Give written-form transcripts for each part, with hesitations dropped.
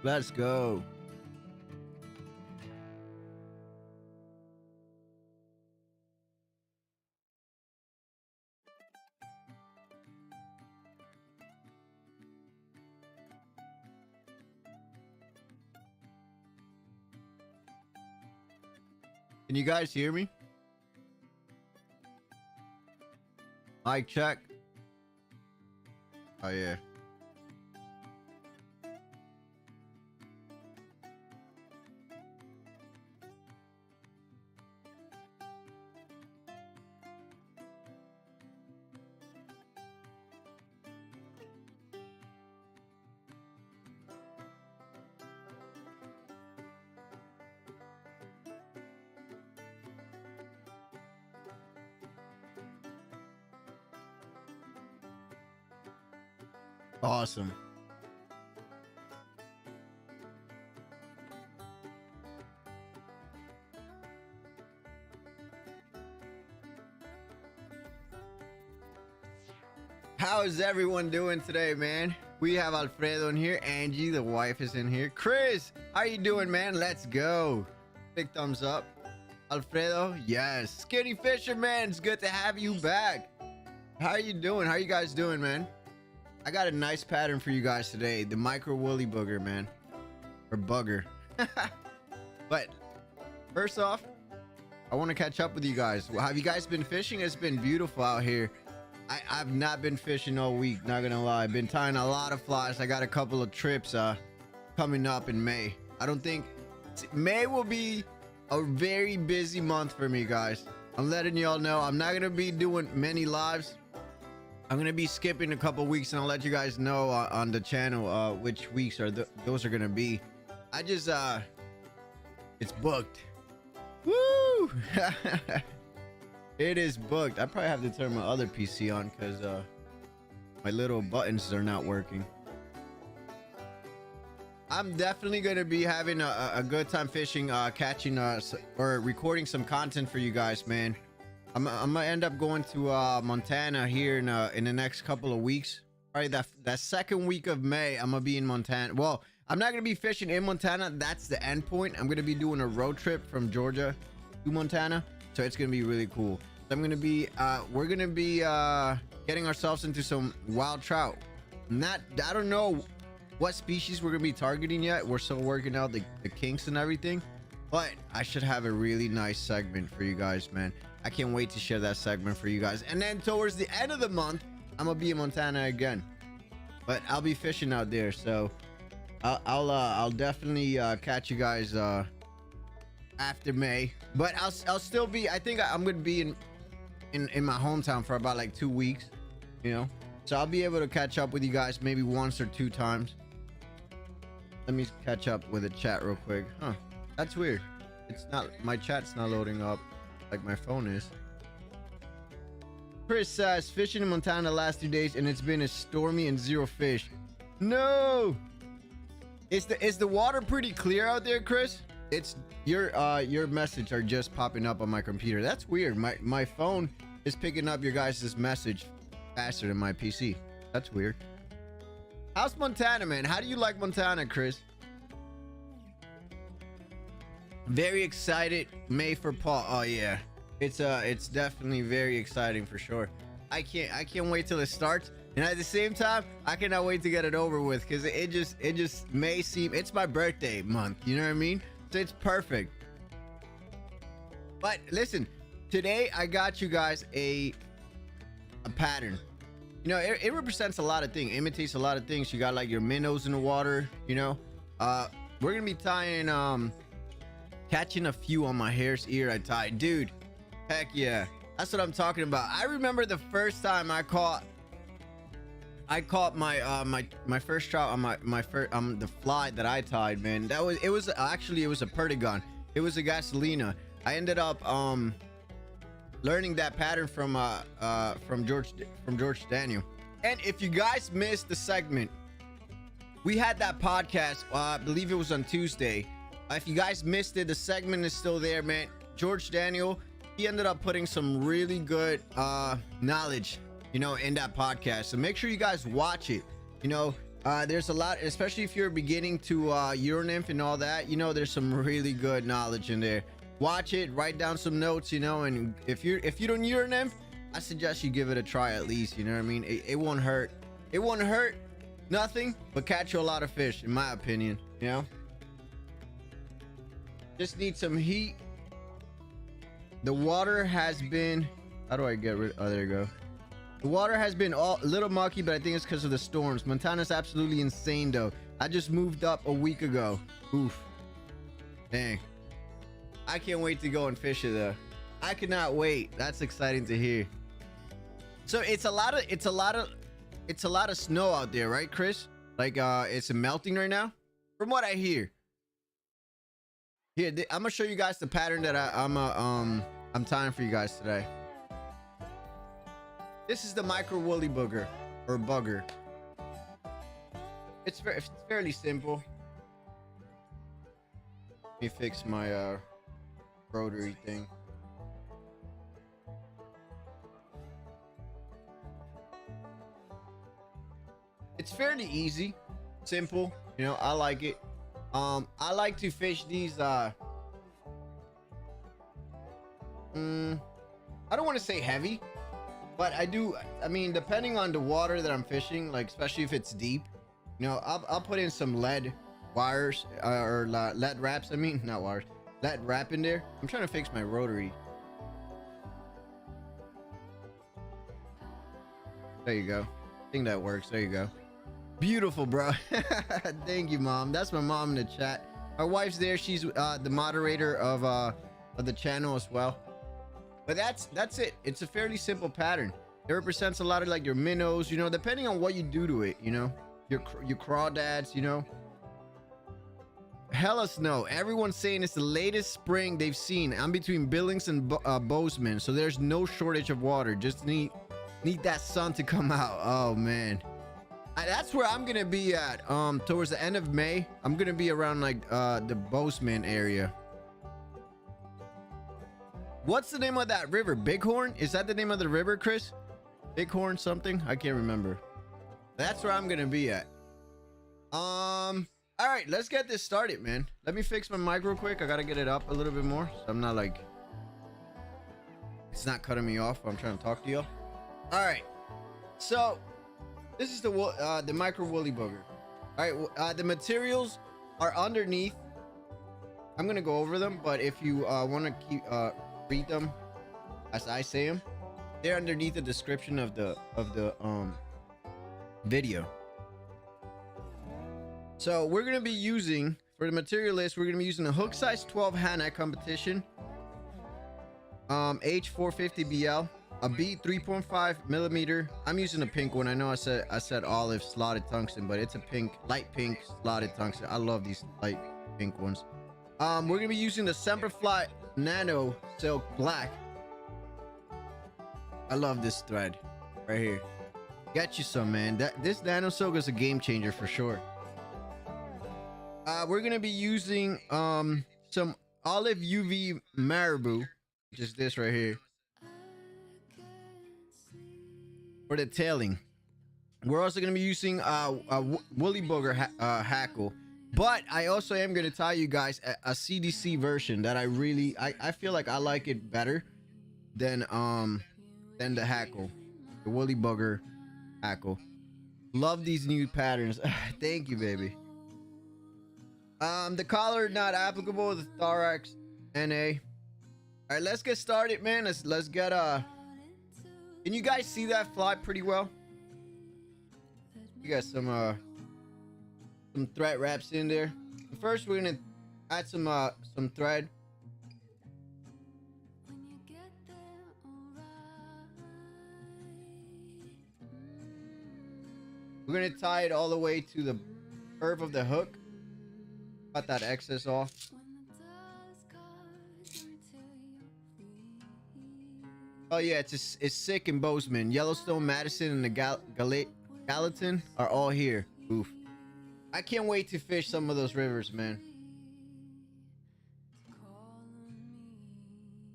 Let's go. Can you guys hear me? Mic check. Oh yeah. Awesome. How is everyone doing today, man? We have Alfredo in here. Angie, the wife, is in here. Chris, how you doing, man? Let's go. Big thumbs up. Alfredo, yes. Skinny Fisherman, it's good to have you back. How are you doing? How you guys doing, man? I got a nice pattern for you guys today. The micro woolly booger, man. Or bugger. But first off, I want to catch up with you guys. Have you guys been fishing? It's been beautiful out here. I've not been fishing all week, not gonna lie. I've been tying a lot of flies. I got a couple of trips coming up in May. I don't think May will be a very busy month for me, guys. I'm letting y'all know I'm not gonna be doing many lives. I'm gonna be skipping a couple weeks, and I'll let you guys know on the channel which weeks are those are gonna be. I just it's booked. Woo! It is booked. I probably have to turn my other PC on because my little buttons are not working. I'm definitely gonna be having a good time fishing, catching or recording some content for you guys, man. I'm gonna end up going to Montana here in the next couple of weeks. Probably that second week of May, I'm gonna be in Montana. Well, I'm not gonna be fishing in Montana. That's the end point. I'm gonna be doing a road trip from Georgia to Montana, so it's gonna be really cool. So I'm gonna be we're gonna be getting ourselves into some wild trout. I don't know what species we're gonna be targeting yet. We're still working out the kinks and everything, but I should have a really nice segment for you guys, man. I can't wait to share that segment for you guys. And then towards the end of the month, I'm gonna be in Montana again, but I'll be fishing out there. So I'll definitely catch you guys after May. But I'll still be. I think I'm gonna be in my hometown for about like 2 weeks, you know. So I'll be able to catch up with you guys maybe once or two times. Let me catch up with the chat real quick. Huh? That's weird. It's not, my chat's not loading up like my phone is. Chris says fishing in Montana the last 2 days and it's been a stormy and zero fish. No. Is the water pretty clear out there, Chris? It's your message are just popping up on my computer. That's weird. My phone is picking up your guys' message faster than my PC. That's weird. How's Montana, man? How do you like Montana, Chris? Very excited. May for Paul. Oh yeah, it's definitely very exciting for sure. I can't wait till it starts, and at the same time I cannot wait to get it over with, because it just may seem, it's my birthday month, you know what I mean? So it's perfect. But listen, today I got you guys a pattern. You know, it represents a lot of things, imitates a lot of things. You got like your minnows in the water, you know. We're gonna be tying catching a few on my hare's ear I tied. Dude, heck yeah, that's what I'm talking about. I remember the first time I caught my my first trout on my first the fly that I tied, man. It was actually a perdigon. It was a gasolina. I ended up learning that pattern from George Daniel. And if you guys missed the segment, we had that podcast, I believe it was on Tuesday. If you guys missed it, the segment is still there, man. George Daniel, he ended up putting some really good knowledge, you know, in that podcast. So make sure you guys watch it. You know, There's a lot, especially if you're beginning to Uranimf and all that, you know, there's some really good knowledge in there. Watch it, write down some notes, you know, and if you don't Uranimf, I suggest you give it a try at least, you know what I mean? It won't hurt. It won't hurt nothing but catch you a lot of fish, in my opinion, you know? Just need some heat. The water has been, how do I get rid, oh, there you go. The water has been a little mucky, but I think it's because of the storms. Montana's absolutely insane, though. I just moved up a week ago. Oof. Dang. I can't wait to go and fish it, though. I cannot wait. That's exciting to hear. So it's a lot of snow out there, right, Chris? Like, it's melting right now, from what I hear. Here, I'm gonna show you guys the pattern that I'm tying for you guys today. This is the micro woolly booger or bugger. It's fairly simple. Let me fix my rotary thing. It's fairly easy, simple. You know, I like it. I like to fish these. I don't want to say heavy. But I do, I mean, depending on the water that I'm fishing, like especially if it's deep, you know, I'll put in some lead wires or lead wraps. I mean, not wires, lead wrap in there. I'm trying to fix my rotary. There you go. I think that works. There you go. Beautiful, bro. Thank you, Mom. That's my mom in the chat. My wife's there. She's the moderator of the channel as well. But that's it. It's a fairly simple pattern. It represents a lot of like your minnows, you know, depending on what you do to it, you know, your crawdads, you know. Hella snow. Everyone's saying it's the latest spring they've seen. I'm between Billings and Bozeman, so there's no shortage of water. Just need that sun to come out. Oh man, that's where I'm gonna be at. Towards the end of May, I'm gonna be around like the Bozeman area. What's the name of that river? Bighorn? Is that the name of the river, Chris? Bighorn something? I can't remember. That's where I'm gonna be at. All right, let's get this started, man. Let me fix my mic real quick. I gotta get it up a little bit more, so I'm not like, it's not cutting me off while I'm trying to talk to y'all. All right, so this is the micro woolly booger. All right, the materials are underneath. I'm gonna go over them, but if you want to keep read them as I say them, they're underneath the description of the video. So we're gonna be using, for the material list, we're gonna be using a hook size 12 Hanak competition, H450 BL, a Bead 3.5 millimeter. I'm using a pink one. I know I said olive slotted tungsten, but it's a pink, light pink slotted tungsten. I love these light pink ones. We're gonna be using the Semperfli Nano silk black. I love this thread right here. Get you some, man. This Nano silk is a game changer for sure. We're gonna be using some olive UV Maribou, which is this right here, for the tailing. We're also gonna be using a woolly booger hackle. But I also am going to tell you guys a CDC version that I feel like I like it better than the hackle, the woolly bugger hackle. Love these new patterns. Thank you, baby. The collar not applicable. The Thorax NA. All right, let's get started, man. Let's get Can you guys see that fly pretty well? You got some thread wraps in there. First, we're gonna add some thread. We're gonna tie it all the way to the curve of the hook. Cut that excess off. Oh yeah, it's sick in Bozeman. Yellowstone, Madison, and the Gallatin are all here. Oof. I can't wait to fish some of those rivers, man.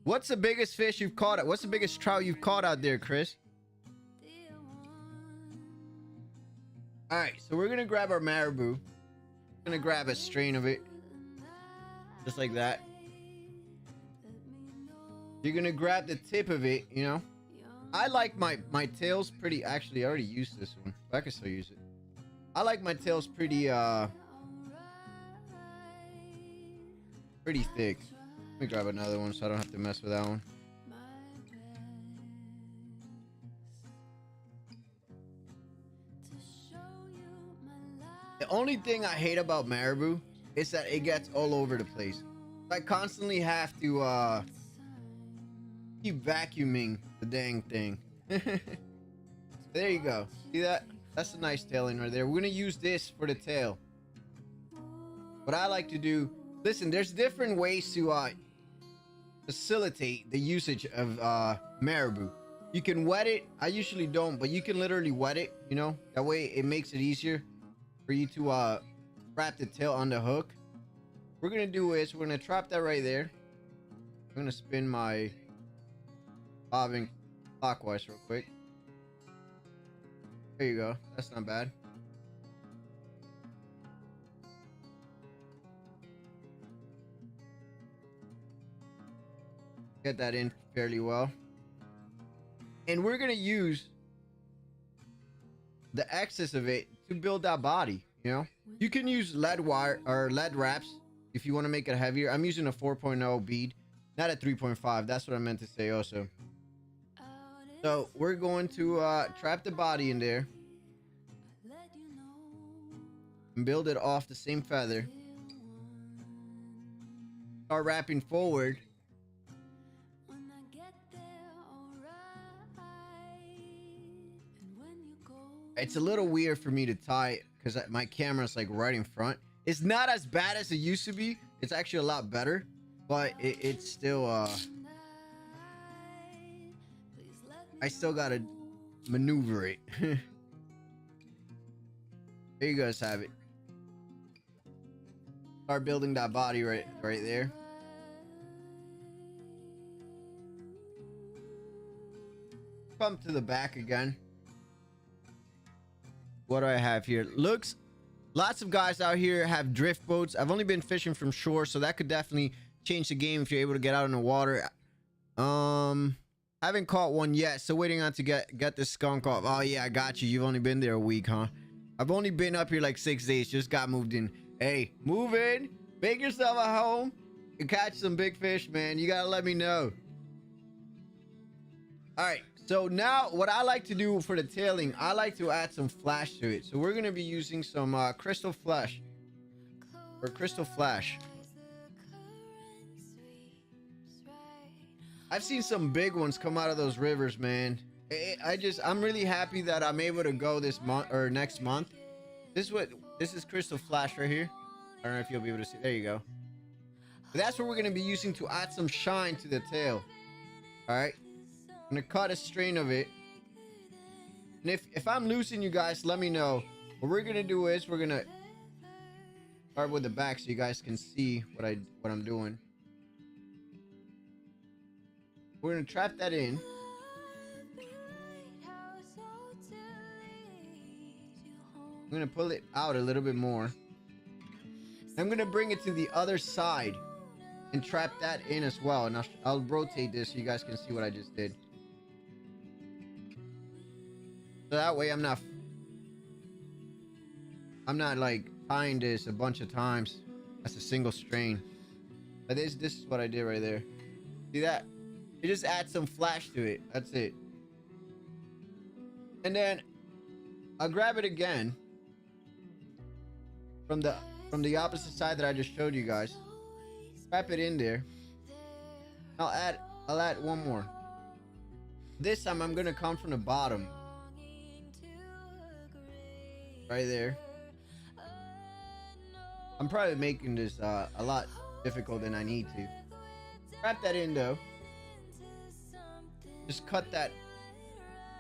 What's the biggest fish you've caught? What's the biggest trout you've caught out there, Chris? All right, so we're gonna grab our marabou. Gonna grab a strain of it, just like that. You're gonna grab the tip of it, you know. I like my tails pretty. Actually, I already used this one, but I can still use it. I like my tails pretty pretty thick. Let me grab another one so I don't have to mess with that one. The only thing I hate about marabou is that it gets all over the place. I constantly have to keep vacuuming the dang thing. There you go. See that? That's a nice tailing right there. We're gonna use this for the tail. What I like to do, listen, there's different ways to facilitate the usage of marabou. You can wet it. I usually don't, but you can literally wet it, you know, that way it makes it easier for you to wrap the tail on the hook. What we're gonna do is we're gonna trap that right there. I'm gonna spin my bobbin clockwise real quick. There you go. That's not bad. Get that in fairly well. And we're gonna use the excess of it to build that body, you know. You can use lead wire or lead wraps if you want to make it heavier. I'm using a 4.0 bead, not a 3.5. That's what I meant to say also. So we're going to trap the body in there and build it off the same feather. Start wrapping forward. It's a little weird for me to tie because my camera's like right in front. It's not as bad as it used to be. It's actually a lot better, but it's still I still gotta maneuver it. There you guys have it. Start building that body right there. Come to the back again. What do I have here? Looks, lots of guys out here have drift boats. I've only been fishing from shore, so that could definitely change the game if you're able to get out in the water. Haven't caught one yet, so waiting on to get this skunk off. Oh yeah, I got you. You've only been there a week, huh? I've only been up here like 6 days. Just got moved in. Hey, move in, make yourself at home, and catch some big fish, man. You gotta let me know. All right. So now what I like to do for the tailing, I like to add some flash to it. So we're going to be using some Krystal flash or Krystal flash. I've seen some big ones come out of those rivers, man. I'm really happy that I'm able to go this month or next month. This is Krystal flash right here. I don't know if you'll be able to see. There you go. But that's what we're going to be using to add some shine to the tail. All right. I'm gonna cut a strain of it, and if I'm losing you guys, let me know. What we're gonna do is we're gonna start with the back so you guys can see what I'm doing. We're gonna trap that in. I'm gonna pull it out a little bit more. I'm gonna bring it to the other side and trap that in as well, and I'll rotate this so you guys can see what I just did. So that way I'm not like tying this a bunch of times. That's a single strain. But this is what I did right there. See that? You just add some flash to it. That's it. And then I'll grab it again from the opposite side that I just showed you guys. Wrap it in there. I'll add one more. This time I'm gonna come from the bottom. Right there. I'm probably making this a lot difficult than I need to. Wrap that in though. Just cut that.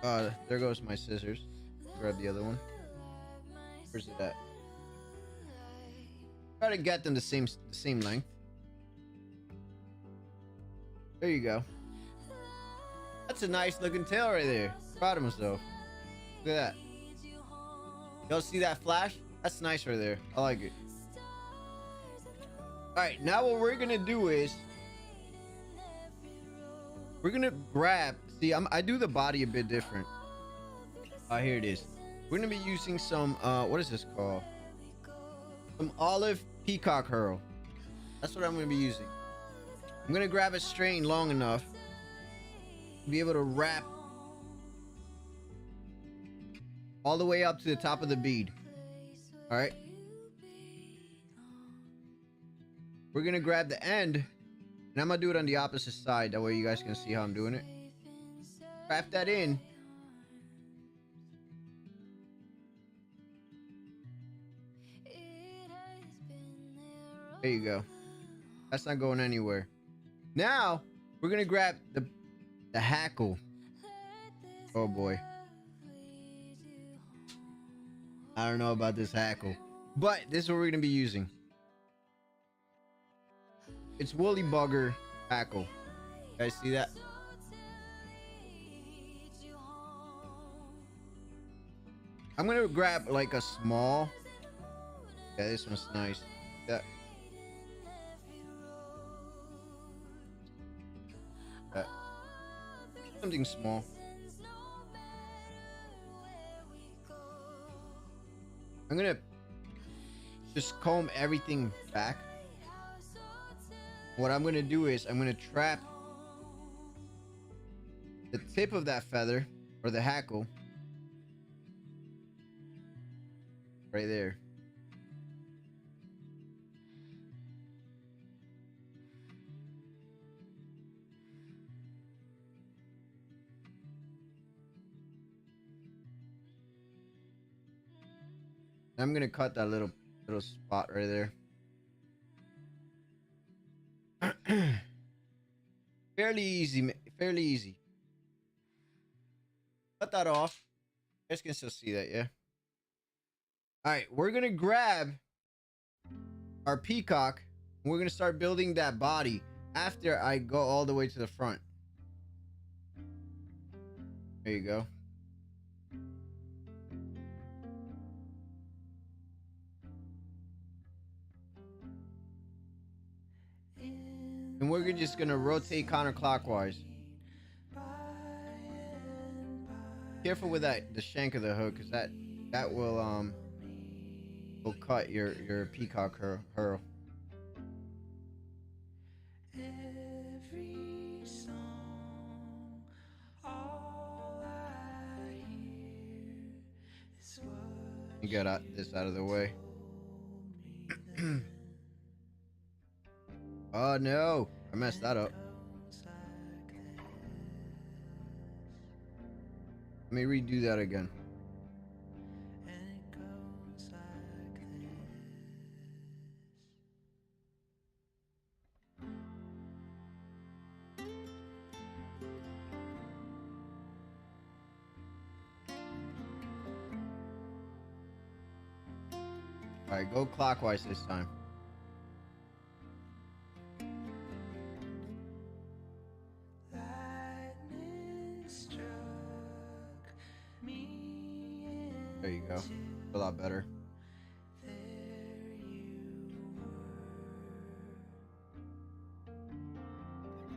There goes my scissors. Grab the other one. Where's it at? Try to get them the same length. There you go. That's a nice looking tail right there. Proud of myself. Look at that. Y'all see that flash? That's nice right there. I like it. All right, now what we're gonna do is we're gonna grab. See, I do the body a bit different. Here it is. We're gonna be using some what is this called? Some olive peacock herl. That's what I'm gonna be using. I'm gonna grab a strain long enough to be able to wrap all the way up to the top of the bead. All right. We're gonna grab the end, and I'm gonna do it on the opposite side. That way you guys can see how I'm doing it. Wrap that in. There you go. That's not going anywhere. Now we're gonna grab the hackle. Oh boy. I don't know about this hackle, but this is what we're gonna be using. It's woolly bugger hackle. You guys see that? I'm gonna grab like a small. Yeah, this one's nice. That. Something small. I'm gonna just comb everything back. What I'm gonna do is I'm gonna trap the tip of that feather or the hackle right there. I'm gonna cut that little spot right there. Fairly easy, fairly easy. Cut that off. You guys can still see that, yeah? All right, we're gonna grab our peacock and we're gonna start building that body after I go all the way to the front. There you go. And we're just gonna rotate counterclockwise. Careful with the shank of the hook, because that will cut your peacock herl. You got this out of the way. Oh no, I messed that up. Let me redo that again. All right, go clockwise this time. There you go. A lot better.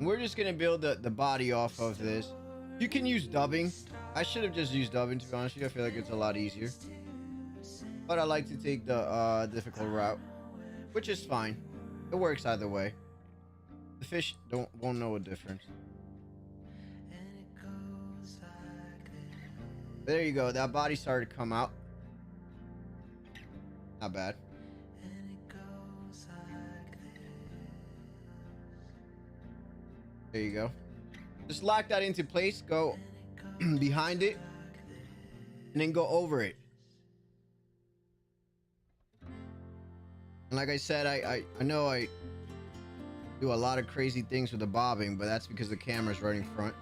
We're just gonna build the body off of this. You can use dubbing. I should have just used dubbing, to be honest with you. I feel like it's a lot easier. But I like to take the difficult route, which is fine. It works either way. The fish won't know a difference. There you go. That body started to come out. Not bad. There you go. Just lock that into place. Go behind it. And then go over it. And like I said, I know I do a lot of crazy things with the bobbing, but that's because the camera's right in front.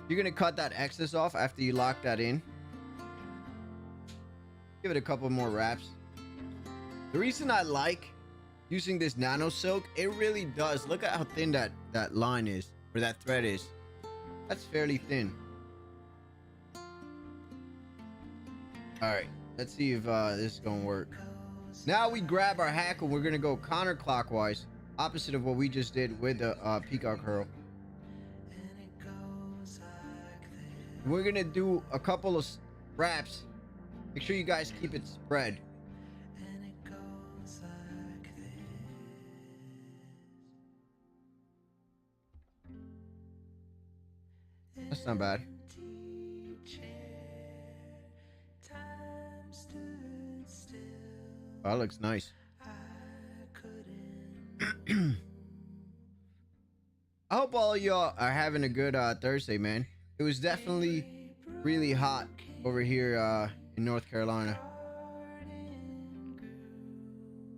You're gonna cut that excess off after you lock that in. Give it a couple more wraps. The reason I like using this nano silk, it really does. Look at how thin that line is, or that thread is. That's fairly thin. All right, let's see if this is gonna work. Now we grab our hackle. We're gonna go counterclockwise, opposite of what we just did with the peacock herl. We're gonna do a couple of wraps. Make sure you guys keep it spread. That's not bad. Oh, that looks nice. I hope all y'all are having a good Thursday, man. It was definitely really hot over here in North Carolina.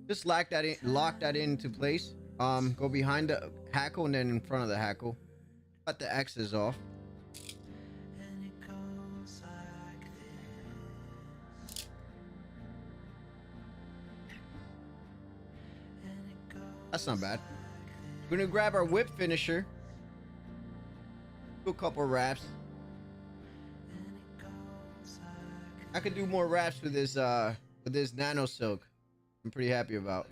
Just lock that into place. Go behind the hackle and then in front of the hackle. Cut the X's off. That's not bad. We're gonna grab our whip finisher. Do a couple wraps. I could do more wraps with this nano silk. I'm pretty happy about.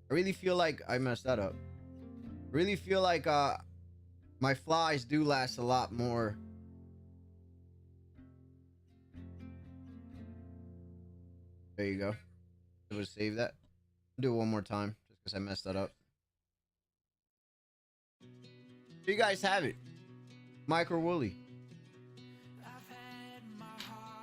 I really feel like I messed that up. I really feel like my flies do last a lot more. There you go. I'm gonna save that. Do it one more time just because I messed that up. There you guys have it. Micro woolly.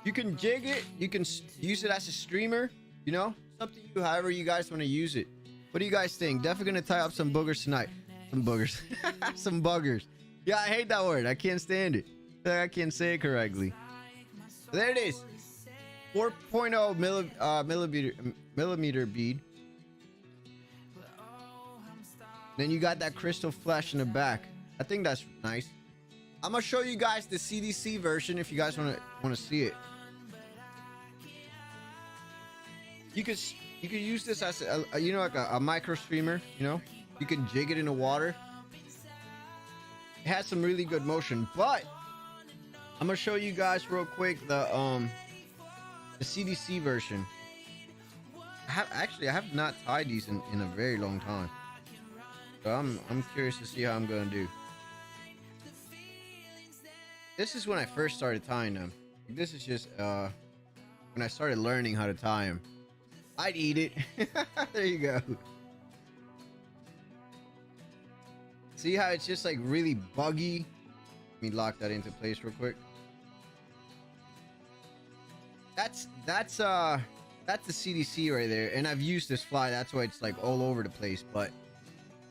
You can jig it. You can use it as a streamer. You know, it's up to you. However you guys want to use it. What do you guys think? Definitely gonna tie up some boogers tonight. Some boogers. Some buggers. Yeah, I hate that word. I can't stand it. I can't say it correctly. So there it is. 4.0 millimeter bead. Then you got that crystal flesh in the back. I think that's nice. I'm gonna show you guys the CDC version if you guys want to see it. You could use this as a you know, like a micro streamer. You know, you can jig it in the water. It has some really good motion, but I'm gonna show you guys real quick the CDC version. I have not tied these in a very long time. So I'm curious to see how I'm gonna do. This is when I first started tying them. This is just when I started learning how to tie them. I'd eat it. There you go. See how it's just like really buggy? Let me lock that into place real quick. That's the CDC right there, and I've used this fly. That's why it's like all over the place, but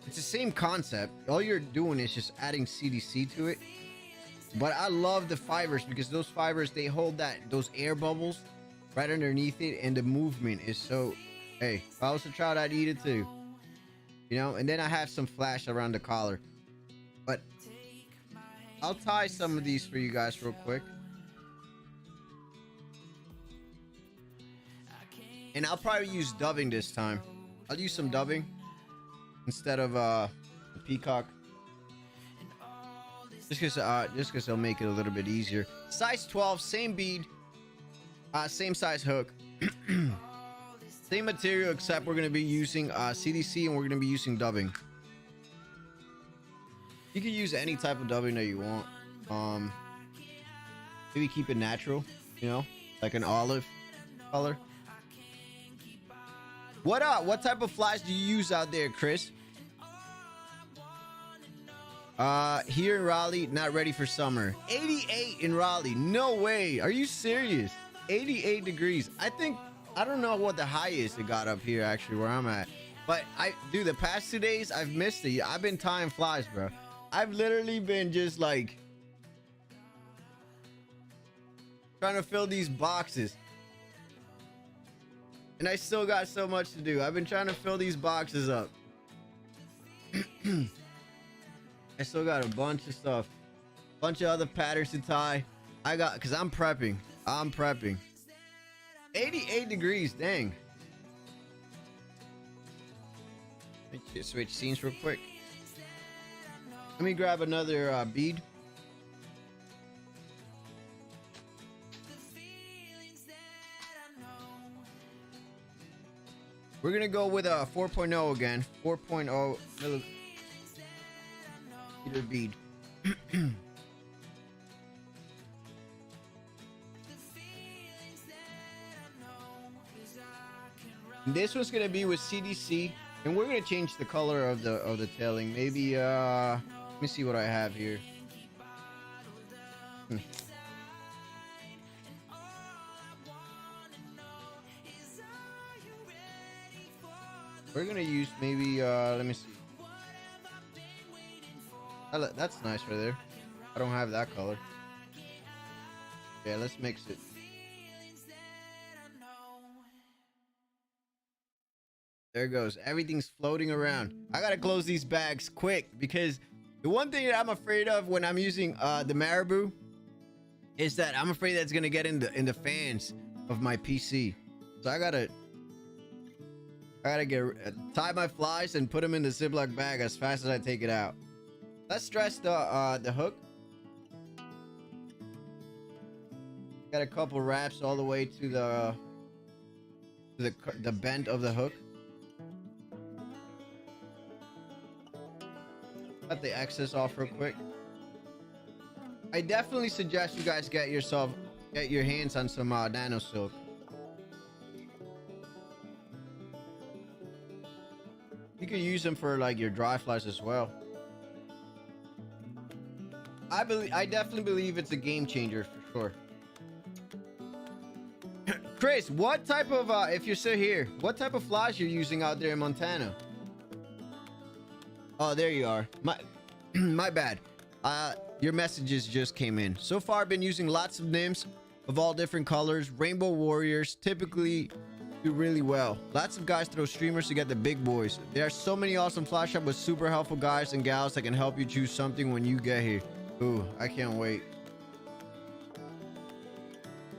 it's the same concept. All you're doing is just adding CDC to it. But I love the fibers because those fibers, they hold those air bubbles right underneath it, and the movement is so. Hey, if I was a trout, I'd eat it too. You know, and then I have some flash around the collar. But I'll tie some of these for you guys real quick. And I'll probably use dubbing this time. I'll use some dubbing instead of the peacock. Just because it'll make it a little bit easier. Size 12, same bead, same size hook. Same material, except we're going to be using CDC and we're going to be using dubbing. You can use any type of dubbing that you want. Maybe keep it natural, you know, like an olive color. What type of flies do you use out there, Chris? Here in Raleigh, not ready for summer. 88 in Raleigh. No way. Are you serious? 88 degrees. I don't know what the high is it got up here actually where I'm at. But dude, the past 2 days I've missed it. I've been tying flies, bro. I've literally been just like trying to fill these boxes. And I still got so much to do. I've been trying to fill these boxes up. I still got a bunch of stuff. Bunch of other patterns to tie. Cause I'm prepping. 88 degrees, dang. Let me switch scenes real quick. Let me grab another bead. We're gonna go with a 4.0 again. 4.0 milliliter bead. This one's gonna be with CDC, and we're gonna change the color of the tailing. Maybe let me see what I have here. We're gonna use maybe let me see. That's nice right there. I don't have that color. Yeah, let's mix it. There it goes. Everything's floating around. I gotta close these bags quick because the one thing that I'm afraid of when I'm using the Maribou is that I'm afraid that's gonna get in the fans of my PC. So I gotta get tie my flies and put them in the Ziploc bag as fast as I take it out. Let's dress the hook. Got a couple wraps all the way to the bend of the hook. Cut the excess off real quick. I definitely suggest you guys get your hands on some nano silk. You can use them for like your dry flies as well. I definitely believe it's a game changer for sure. Chris, what type of if you're still here, what type of flies you're using out there in Montana? Oh, there you are. My bad. Your messages just came in. So far, I've been using lots of nymphs of all different colors. Rainbow warriors typically do really well. Lots of guys throw streamers to get the big boys. There are so many awesome fly shop with super helpful guys and gals that can help you choose something when you get here. Ooh, I can't wait.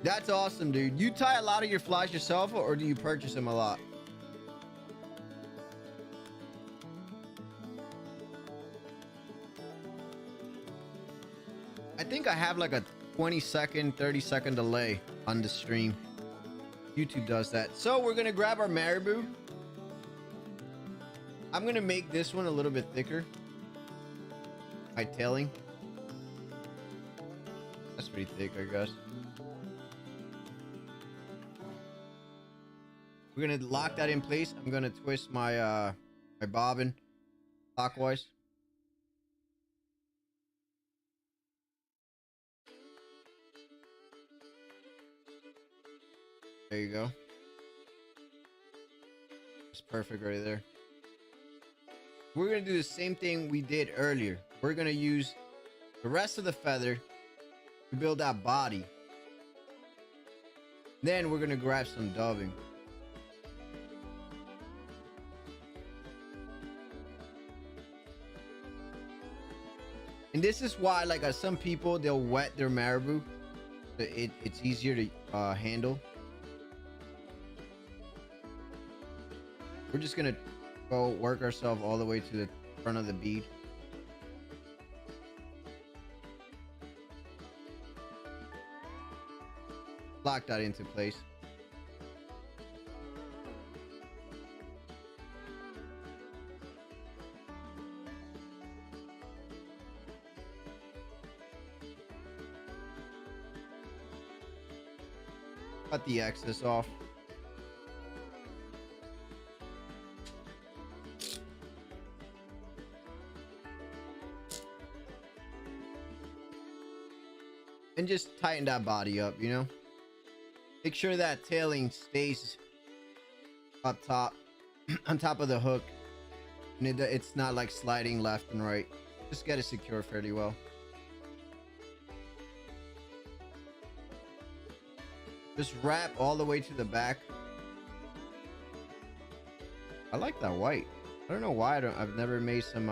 That's awesome, dude. You tie a lot of your flies yourself, or do you purchase them a lot? I think I have like a 20-second, 30-second delay on the stream. YouTube does that. So we're gonna grab our Maribou. I'm gonna make this one a little bit thicker. My tailing. That's pretty thick, I guess. We're gonna lock that in place. I'm gonna twist my my bobbin clockwise. There you go. It's perfect right there. We're gonna do the same thing we did earlier. We're gonna use the rest of the feather to build that body. Then we're gonna grab some dubbing. And this is why, like, some people, they'll wet their Maribou. It's easier to handle. We're just gonna go work ourselves all the way to the front of the bead. Lock that into place. Cut the excess off. And just tighten that body up, you know? Make sure that tailing stays up top, on top of the hook. And it's not like sliding left and right. Just get it secure fairly well. Just wrap all the way to the back. I like that white. I don't know why I've never made some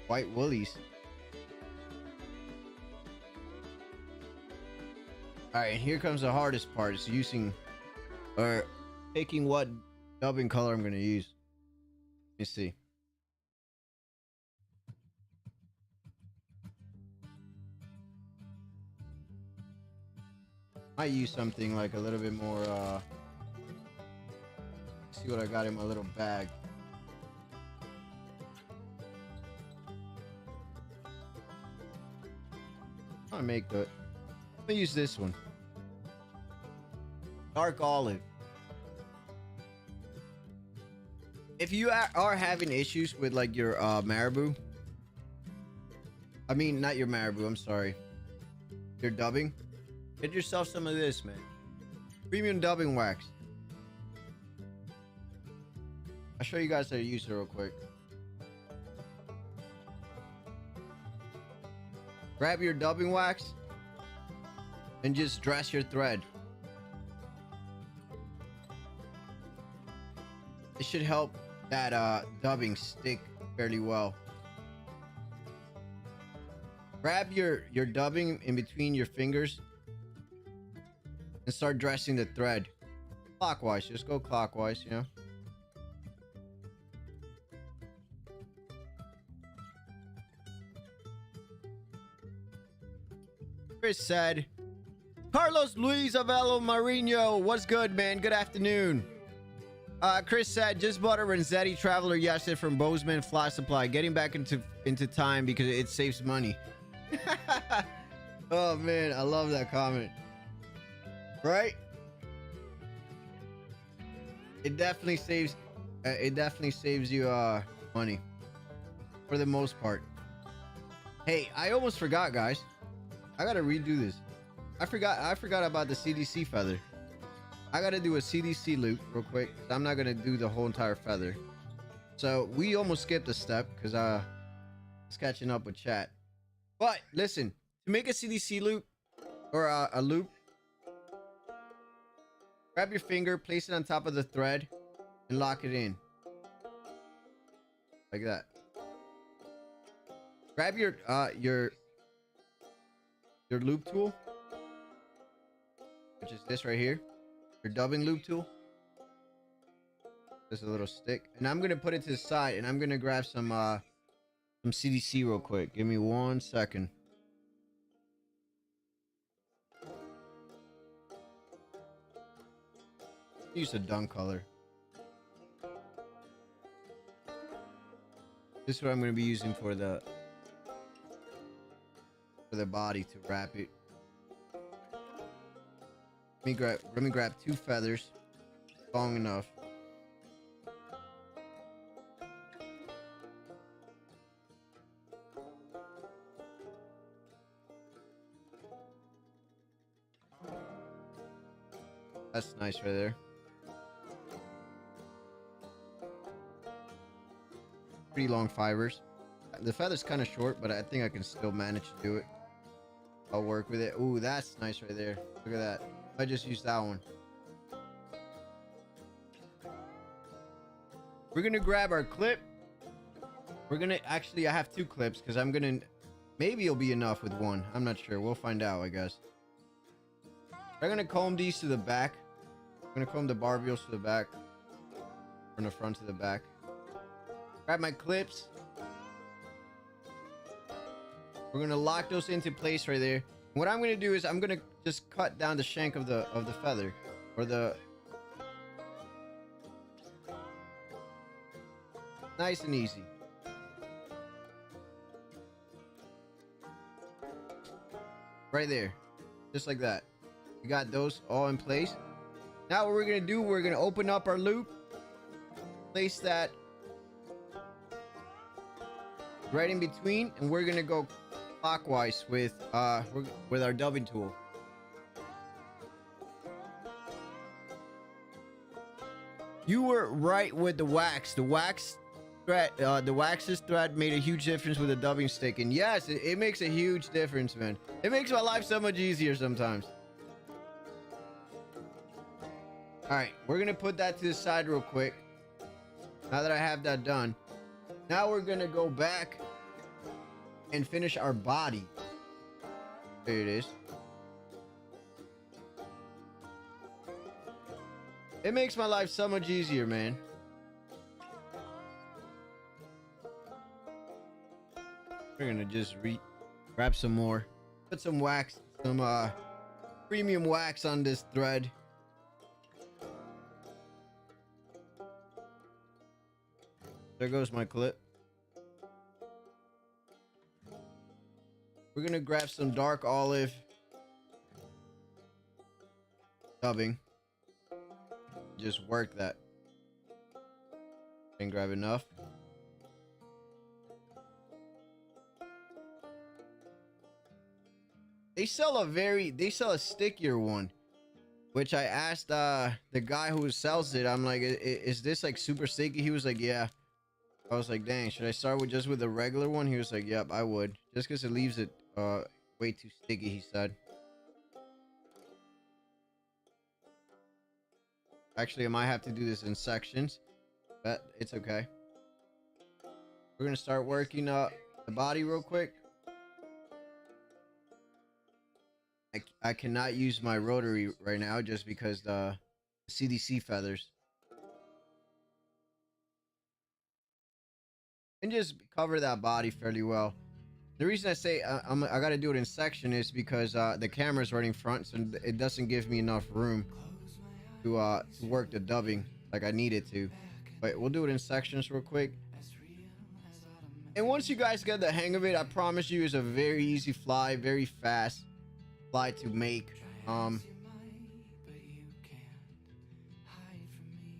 white woolies. All right, and here comes the hardest part. It's using or picking what dubbing color I'm going to use. Let me see. Might use something like a little bit more see what I got in my little bag. I'm gonna make the, I'm gonna use this one. Dark olive. If you are having issues with like your marabou, I mean not your marabou, I'm sorry, your dubbing, get yourself some of this, man. Premium dubbing wax. I'll show you guys how to use it real quick. Grab your dubbing wax and just dress your thread. It should help that dubbing stick fairly well. Grab your dubbing in between your fingers and start dressing the thread clockwise. Just go clockwise, you know. Chris said, Carlos Luis Avello Marino, what's good, man? Good afternoon. Chris said, just bought a Renzetti Traveler yesterday from Bozeman Fly Supply. Getting back into time because it saves money. Oh man, I love that comment. Right? It definitely saves. It definitely saves you money for the most part. Hey, I almost forgot, guys. I gotta redo this. I forgot about the CDC feather. I gotta do a CDC loop real quick. I'm not gonna do the whole entire feather. So we almost skipped a step because it's catching up with chat. But listen, to make a CDC loop or a loop, grab your finger, place it on top of the thread, and lock it in like that. Grab your loop tool, which is this right here, your dubbing loop tool. Just a little stick, and I'm gonna put it to the side, and I'm gonna grab some CDC real quick. Give me 1 second. Use a dun color. This is what I'm gonna be using for the body to wrap it. Let me grab 2 feathers, long enough. That's nice right there. Pretty long fibers. The feather's kind of short, but I think I can still manage to do it. I'll work with it. Ooh, that's nice right there. Look at that. I just used that one. We're gonna grab our clip. We're gonna actually, I have 2 clips because I'm gonna, maybe it'll be enough with 1. I'm not sure. We'll find out, I guess. I'm gonna comb these to the back. I'm gonna comb the barbules to the back, from the front to the back. Grab my clips. We're gonna lock those into place right there. What I'm gonna do is I'm gonna just cut down the shank of the feather, or the, nice and easy. Right there, just like that. We got those all in place. Now what we're gonna do, we're gonna open up our loop, place that right in between, and we're gonna go clockwise with our dubbing tool. You were right with the wax. The wax thread, the wax's thread made a huge difference with the dubbing stick. And yes, it makes a huge difference, man. It makes my life so much easier sometimes. All right, we're gonna put that to the side real quick. Now that I have that done, now we're gonna go back and finish our body. There it is. It makes my life so much easier, man. We're gonna just grab some more, put some wax, some premium wax on this thread. There goes my clip. We're gonna grab some dark olive dubbing. Just work that. And grab enough. They sell a stickier one, which I asked the guy who sells it. I'm like, is this like super sticky? He was like, yeah. I was like, dang, should I start with just with the regular one? He was like, yep, I would. Just because it leaves it way too sticky, he said. Actually, I might have to do this in sections, but it's okay. We're gonna start working the body real quick. I cannot use my rotary right now just because the CDC feathers. And just cover that body fairly well. The reason I say I gotta do it in section is because the camera's right in front, so it doesn't give me enough room to work the dubbing like I need it to. But we'll do it in sections real quick. And once you guys get the hang of it, I promise you, it's a very easy fly, very fast fly to make.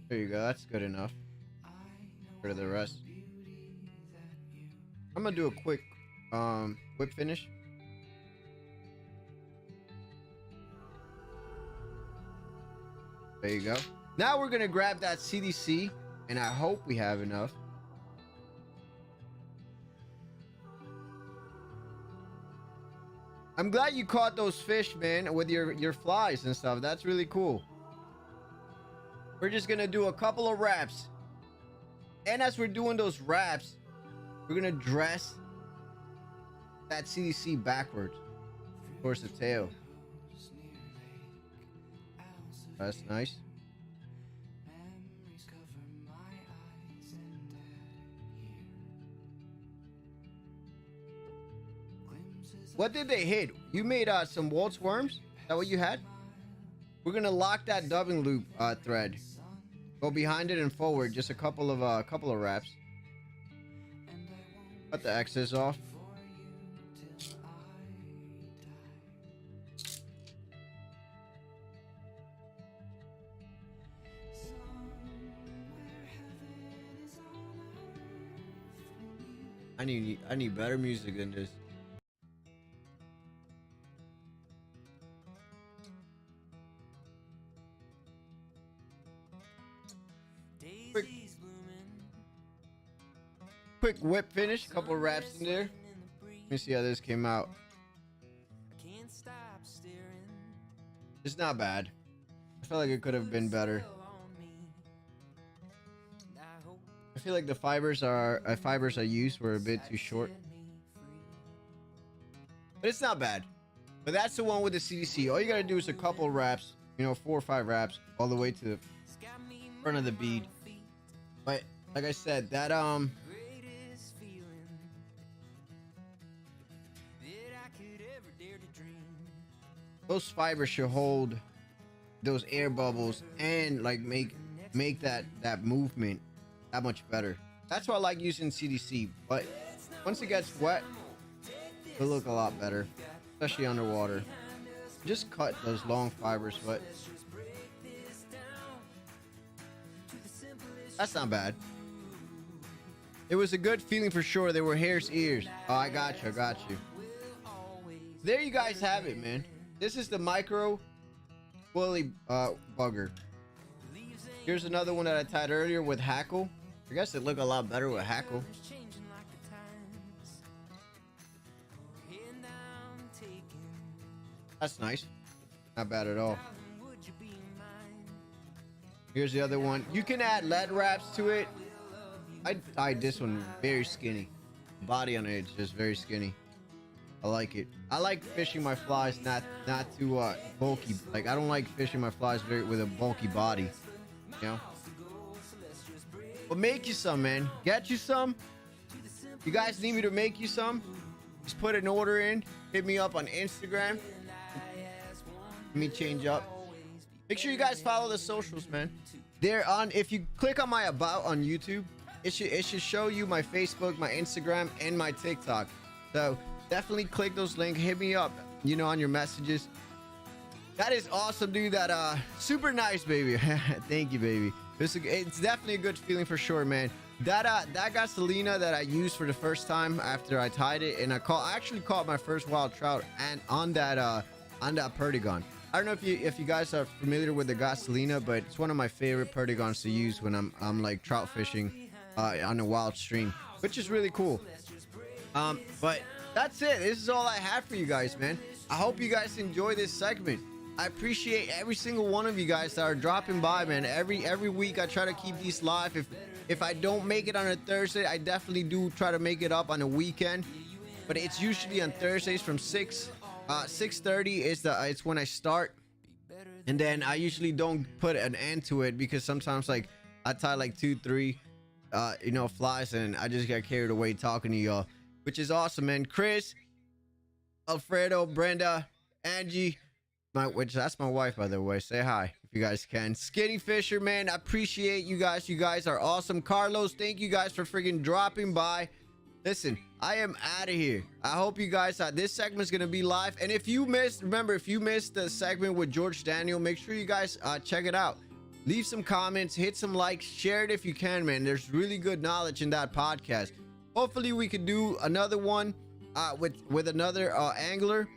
There you go. That's good enough. Rid of the rest. I'm gonna do a quick whip finish. There you go. Now we're gonna grab that CDC, and I hope we have enough. I'm glad you caught those fish, man, with your flies and stuff. That's really cool. We're just gonna do a couple of wraps, and as we're doing those wraps, we're gonna dress that CDC backwards towards the tail. That's nice. What did they hit? You made some waltz worms? Is that what you had? We're gonna lock that dubbing loop thread. Go behind it and forward. Just a couple of wraps. Cut the excess off. I need better music than this. Quick whip finish, a couple of wraps in there. Let me see how this came out. It's not bad. I feel like it could have been better. I feel like the fibers I used were a bit too short. But it's not bad. But that's the one with the CDC. All you gotta do is a couple of wraps, 4 or 5 wraps, all the way to the front of the bead. But like I said, that those fibers should hold those air bubbles and like make that movement that much better. That's why I like using CDC. But once it gets wet, it'll look a lot better, especially underwater. Just cut those long fibers, but that's not bad. It was a good feeling for sure. They were hare's ears. Oh, I got you. There you guys have it, man. This is the micro woolly bugger. Here's another one that I tied earlier with hackle. I guess it looked a lot better with hackle. That's nice. Not bad at all. Here's the other one. You can add lead wraps to it. I tied this one very skinny. Body on it is just very skinny. I like it. I like fishing my flies not too bulky. Like I don't like fishing my flies with a bulky body. You know? But make you some, man. Get you some. You guys need me to make you some? Just put an order in. Hit me up on Instagram. Let me change up. Make sure you guys follow the socials, man. They're on. If you click on my about on YouTube, it should show you my Facebook, my Instagram, and my TikTok. So definitely click those links. Hit me up, you know, on your messages. That is awesome, dude. That super nice, baby. Thank you, baby. It's definitely a good feeling for sure, man. That gasolina that I used for the first time after I tied it, and I actually caught my first wild trout and on that perdigon. I don't know if you guys are familiar with the gasolina, but it's one of my favorite perdigons to use when I'm like trout fishing on a wild stream, which is really cool. But that's it. This is all I have for you guys, man. I hope you guys enjoy this segment. I appreciate every single one of you guys that are dropping by, man. Every week I try to keep these live. If I don't make it on a Thursday, I definitely do try to make it up on a weekend. But it's usually on Thursdays from 6:30 it's when I start. And then I usually don't put an end to it because sometimes like I tie like 2-3 you know, flies, and I just got carried away talking to y'all, which is awesome, man. Chris, Alfredo, Brenda, Angie, that's my wife, by the way. Say hi if you guys can. Skinny Fisher, man, I appreciate you guys. You guys are awesome. Carlos, thank you guys for freaking dropping by. Listen, I am out of here. I hope you guys this segment is gonna be live, and if you missed the segment with George Daniel, make sure you guys check it out. Leave some comments, hit some likes, share it if you can, man. There's really good knowledge in that podcast. Hopefully we could do another one with another angler.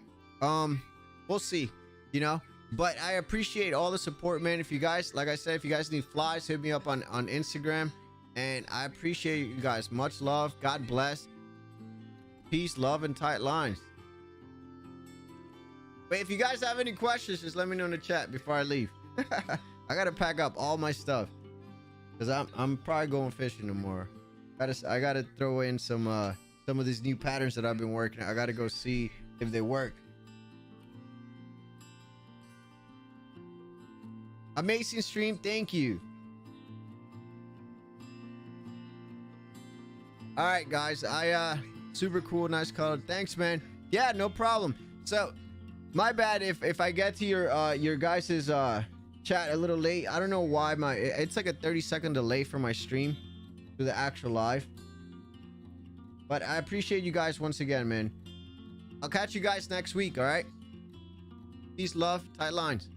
We'll see, you know, but I appreciate all the support, man. If you guys, like I said, if you guys need flies, hit me up on Instagram, and I appreciate you guys. Much love. God bless. Peace, love, and tight lines. But if you guys have any questions, just let me know in the chat before I leave. I gotta pack up all my stuff because I'm probably going fishing tomorrow. I gotta throw in some of these new patterns that I've been working. I gotta go see if they work. Amazing stream, thank you. All right, guys, super cool, nice color. Thanks, man. Yeah, no problem. So my bad if I get to your guys's chat a little late. I don't know why it's like a 30-second delay for my stream to the actual live, but I appreciate you guys once again, man. I'll catch you guys next week. All right, peace, love, tight lines.